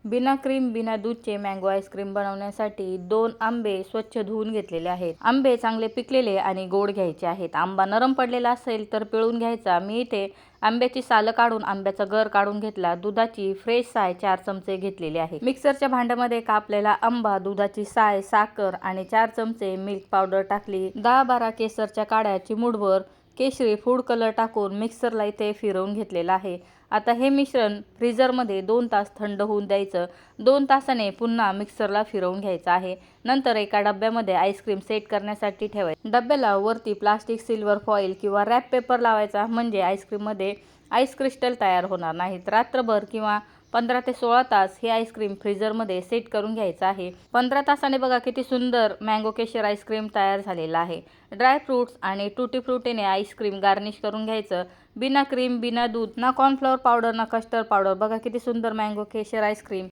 बिना क्रीम बिना दूधचे mango ice cream बनवण्यासाठी 2 आंबे स्वच्छ धुवून घेतलेले आहेत। आंबे चांगले पिकलेले आणि गोड घ्यायचे आहेत। आंबा नरम पडलेला असेल तर पिळून घ्यायचा। मी इथे आंब्याची सालं काढून आंब्याचा गर काढून घेतला। दुधाची फ्रेश साय 4 चमचे घेतलेली आहे। मिक्सरच्या भांड्यामध्ये कापलेला आंबा, दुधाची साय, साखर आणि 4 चमचे मिल्क पावडर टाकली। 10-12 केसरच्या काड्या, चिमूटभर केशरी फूड कलर टाकून मिक्सरला इथे फिरवून घेतलेला आहे। आता हे मिश्रण फ्रीजरमध्ये 2 तास थंड होऊन द्यायचं। 2 तासाने पुन्हा मिक्सरला फिरवून घ्यायचं आहे। नंतर एका डब्यामध्ये आईस्क्रीम सेट करण्यासाठी ठेवायचं। डब्याला वरती प्लास्टिक, सिल्वर फॉईल किंवा रॅप पेपर लावायचा, म्हणजे आईस्क्रीममध्ये आईस क्रिस्टल तयार होणार नाहीत। रात्रभर किंवा 15 ते 16 तास हे आईस्क्रीम फ्रीजरमध्ये सेट करून घ्यायचं आहे। 15 तासाने बघा किती सुंदर मँगो केशर आईस्क्रीम तयार झालेला आहे। ड्राय फ्रूट्स आणि टूटी फ्रुटीने आईस्क्रीम गार्निश करून घ्यायचं। बिना क्रीम, बिना दूध, ना कॉर्नफ्लॉवर पावडर, ना कस्टर्ड पावडर, बघा किती सुंदर मँगो केशर आईस्क्रीम